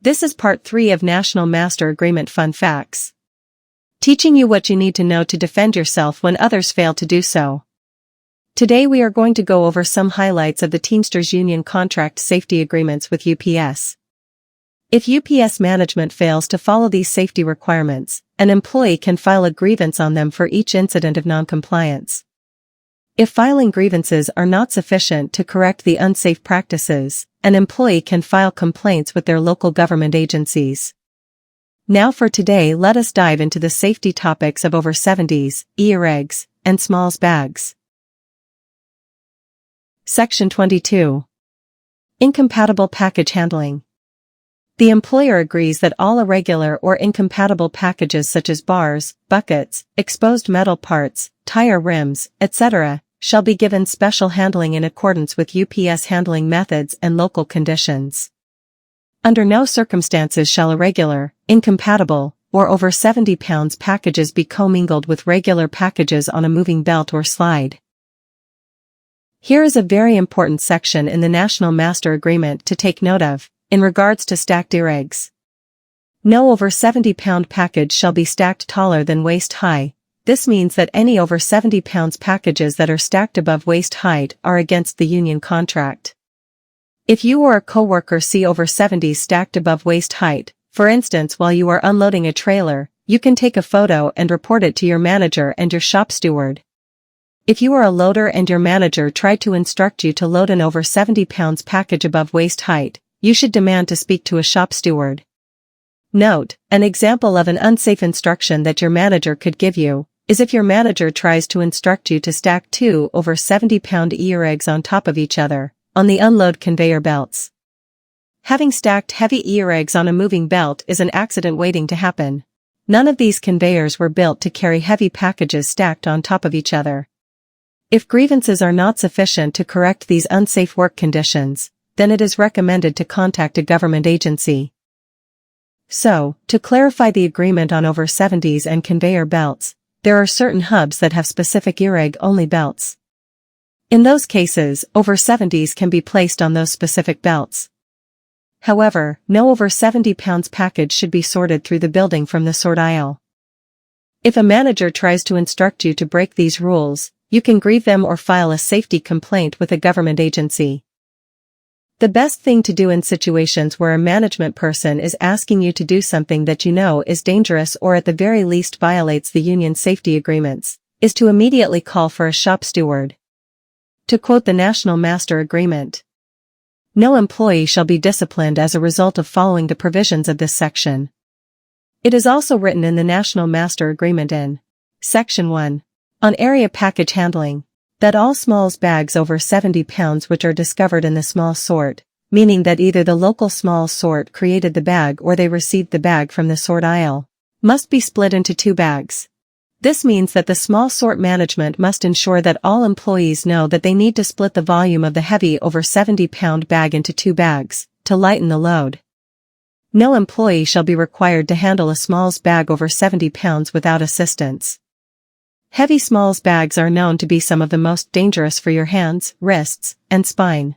This is part 3 of National Master Agreement Fun Facts. Teaching you what you need to know to defend yourself when others fail to do so. Today we are going to go over some highlights of the Teamsters Union contract safety agreements with UPS. If UPS management fails to follow these safety requirements, an employee can file a grievance on them for each incident of noncompliance. If filing grievances are not sufficient to correct the unsafe practices, an employee can file complaints with their local government agencies. Now for today, let us dive into the safety topics of over 70s, Irregs, and smalls bags. Section 22. Incompatible package handling. The employer agrees that all irregular or incompatible packages such as bars, buckets, exposed metal parts, tire rims, etc., shall be given special handling in accordance with UPS handling methods and local conditions. Under no circumstances shall irregular, incompatible, or over 70 pounds packages be commingled with regular packages on a moving belt or slide. Here is a very important section in the National Master Agreement to take note of, in regards to stacked Irregs. No over 70-pound package shall be stacked taller than waist high. This means that any over 70 pounds packages that are stacked above waist height are against the union contract. If you or a coworker see over 70s stacked above waist height, for instance while you are unloading a trailer, you can take a photo and report it to your manager and your shop steward. If you are a loader and your manager tried to instruct you to load an over 70 pounds package above waist height, you should demand to speak to a shop steward. Note, an example of an unsafe instruction that your manager could give you is if your manager tries to instruct you to stack 2 over 70-pound Irregs on top of each other, on the unload conveyor belts. Having stacked heavy Irregs on a moving belt is an accident waiting to happen. None of these conveyors were built to carry heavy packages stacked on top of each other. If grievances are not sufficient to correct these unsafe work conditions, then it is recommended to contact a government agency. So, to clarify the agreement on over 70s and conveyor belts, there are certain hubs that have specific Irreg-only belts. In those cases, over 70s can be placed on those specific belts. However, no over 70 pounds package should be sorted through the building from the sort aisle. If a manager tries to instruct you to break these rules, you can grieve them or file a safety complaint with a government agency. The best thing to do in situations where a management person is asking you to do something that you know is dangerous or at the very least violates the union safety agreements, is to immediately call for a shop steward. To quote the National Master Agreement, no employee shall be disciplined as a result of following the provisions of this section. It is also written in the National Master Agreement in Section 1, on area package handling, that all smalls bags over 70 pounds which are discovered in the small sort, meaning that either the local small sort created the bag or they received the bag from the sort aisle, must be split into 2 bags. This means that the small sort management must ensure that all employees know that they need to split the volume of the heavy over 70-pound bag into 2 bags, to lighten the load. No employee shall be required to handle a smalls bag over 70 pounds without assistance. Heavy smalls bags are known to be some of the most dangerous for your hands, wrists, and spine.